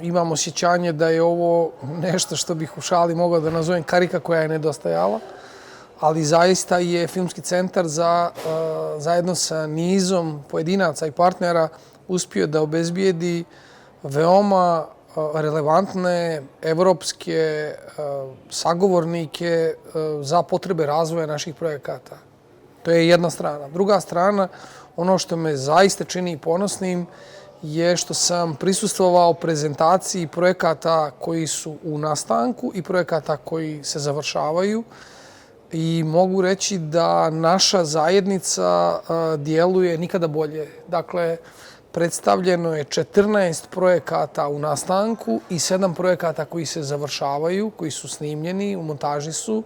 imam osjećanje da je ovo nešto što bih u šali mogao da nazovem karika koja je nedostajala, ali zaista je Filmski centar zajedno sa nizom pojedinaca i partnera uspio da obezbijedi veoma relevantne evropske sagovornike za potrebe razvoja naših projekata. To je jedna strana. Druga strana, ono što me zaista čini ponosnim, je što sam prisustvovao prezentaciji projekata koji su u nastanku i projekata koji se završavaju. I mogu reći da naša zajednica djeluje nikada bolje. Dakle, predstavljeno je 14 projekata u nastanku i 7 projekata koji se završavaju, koji su snimljeni, u montaži su.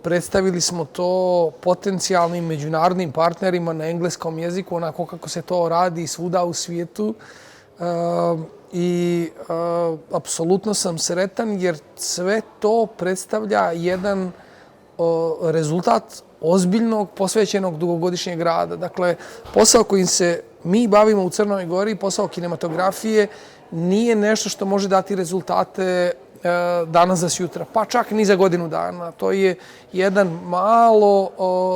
Predstavili smo to potencijalnim međunarodnim partnerima na engleskom jeziku, onako kako se to radi svuda u svijetu. I apsolutno sam sretan jer sve to predstavlja jedan rezultat ozbiljnog, posvećenog dugogodišnjeg rada. Dakle, posao kojim se mi bavimo u Crnoj Gori, posao kinematografije, nije nešto što može dati rezultate danas za sutra, pa čak ni za godinu dana. To je jedan malo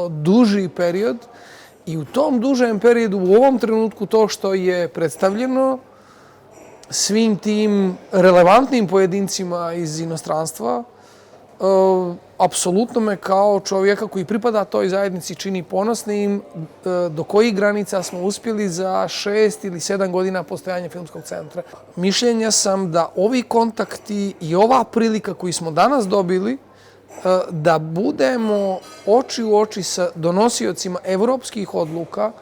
duži period i u tom dužem periodu, u ovom trenutku, to što je predstavljeno svim tim relevantnim pojedincima iz inostranstva, apsolutno me kao čovjeka koji pripada toj zajednici čini ponosnim do kojih granica smo uspjeli za 6 ili 7 godina postojanja Filmskog centra. Mišljenja sam da ovi kontakti i ova prilika koju smo danas dobili da budemo oči u oči sa donosiocima evropskih odluka,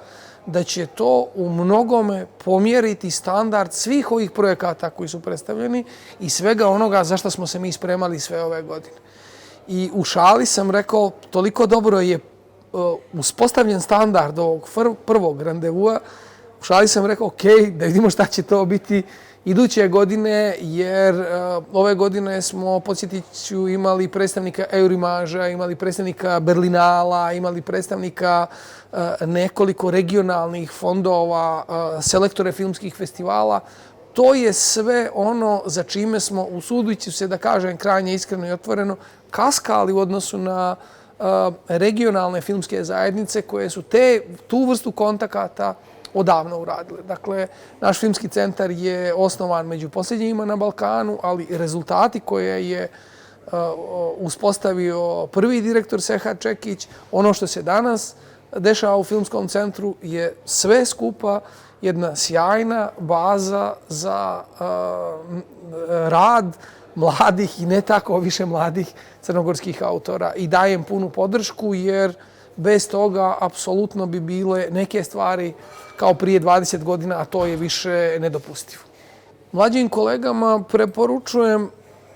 da će to u mnogome pomjeriti standard svih ovih projekata koji su predstavljeni i svega onoga za što smo se mi spremali sve ove godine. I u šali sam rekao, toliko dobro je uspostavljen standard ovog prvog randevua, u šali sam rekao, ok, da vidimo šta će to biti iduće godine, jer ove godine smo, podsjetit ću, imali predstavnika Eurimaža, imali predstavnika Berlinala, imali predstavnika nekoliko regionalnih fondova, selektore filmskih festivala. To je sve ono za čime smo, usudujući se da kažem krajnje iskreno i otvoreno, kaskali u odnosu na regionalne filmske zajednice koje su tu vrstu kontakata odavno uradile. Dakle, naš Filmski centar je osnovan među posljednjima na Balkanu, ali rezultati koje je uspostavio prvi direktor Serhat Čekić, ono što se danas dešava u Filmskom centru je sve skupa jedna sjajna baza za rad mladih i ne tako više mladih crnogorskih autora. I dajem punu podršku jer bez toga apsolutno bi bile neke stvari kao prije 20 godina, a to je više nedopustivo. Mlađim kolegama preporučujem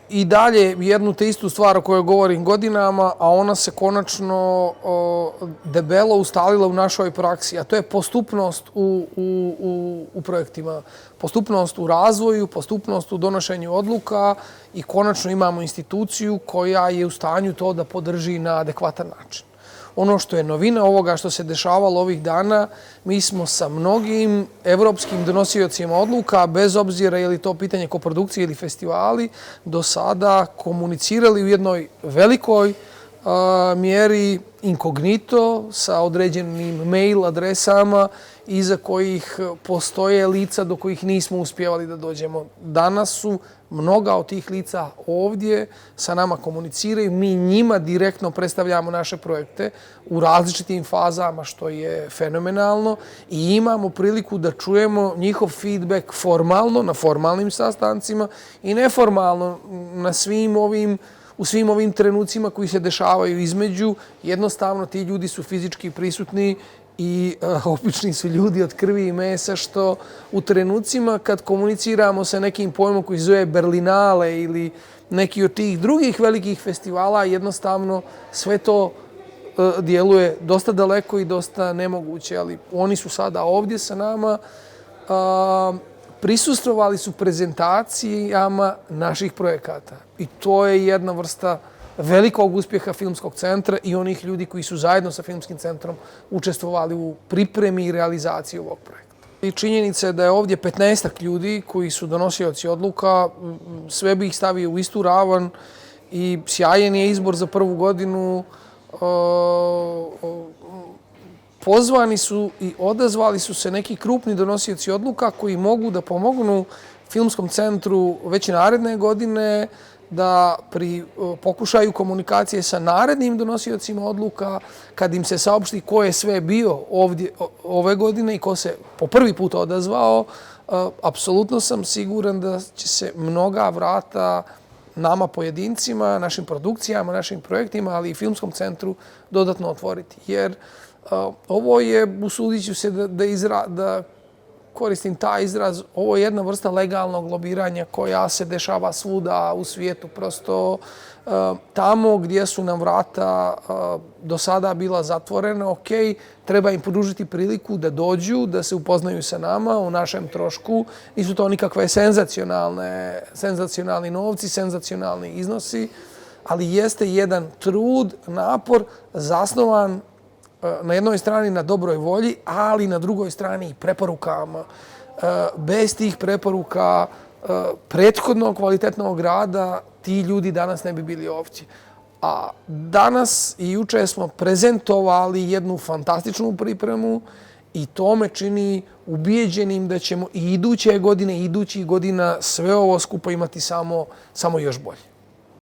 i dalje jednu te istu stvar o kojoj govorim godinama, a ona se konačno debelo ustalila u našoj praksi, a to je postupnost u projektima, postupnost u razvoju, postupnost u donošenju odluka i konačno imamo instituciju koja je u stanju to da podrži na adekvatan način. Ono što je novina ovoga što se dešavalo ovih dana, mi smo sa mnogim evropskim donosiocima odluka, bez obzira je li to pitanje koprodukcije ili festivali, do sada komunicirali u jednoj velikoj mjeri inkognito sa određenim mail adresama iza kojih postoje lica do kojih nismo uspjevali da dođemo. Danas su mnoga od tih lica ovdje sa nama komuniciraju. Mi njima direktno predstavljamo naše projekte u različitim fazama, što je fenomenalno, i imamo priliku da čujemo njihov feedback formalno, na formalnim sastancima, i neformalno u svim ovim trenucima koji se dešavaju između. Jednostavno, ti ljudi su fizički prisutni i obični su ljudi od krvi i mesa, što u trenucima kad komuniciramo sa nekim pojmom koji se zove Berlinale ili neki od tih drugih velikih festivala, jednostavno sve to djeluje dosta daleko i dosta nemoguće, ali oni su sada ovdje sa nama. Prisustvovali su prezentacijama naših projekata i to je jedna vrsta velikog uspjeha Filmskog centra i onih ljudi koji su zajedno sa Filmskim centrom učestvovali u pripremi i realizaciji ovog projekta. I činjenica je da je ovdje 15 ljudi koji su donosioci odluka, sve bi ih stavio u istu ravan i sjajan je izbor za prvu godinu. Pozvani su i odazvali su se neki krupni donosioci odluka koji mogu da pomognu Filmskom centru već naredne godine da pri pokušaju komunikacije sa narednim donosiocima odluka, kad im se saopšti ko je sve bio ovdje ove godine i ko se po prvi put odazvao, apsolutno sam siguran da će se mnoga vrata nama pojedincima, našim produkcijama, našim projektima, ali i Filmskom centru dodatno otvoriti. Jer ovo je, usudit ću se da koristim taj izraz, ovo je jedna vrsta legalnog lobiranja koja se dešava svuda u svijetu. Prosto tamo gdje su nam vrata do sada bila zatvorena, ok, treba im pružiti priliku da dođu, da se upoznaju sa nama u našem trošku. Nisu to nikakve senzacionalni novci, senzacionalni iznosi, ali jeste jedan trud, napor zasnovan na jednoj strani na dobroj volji, ali na drugoj strani i preporukama. Bez tih preporuka prethodnog kvalitetnog rada ti ljudi danas ne bi bili ovdje. A danas i juče smo prezentovali jednu fantastičnu pripremu i to me čini ubijeđenim da ćemo i iduće godine, i idućih godina sve ovo skupo imati samo još bolje.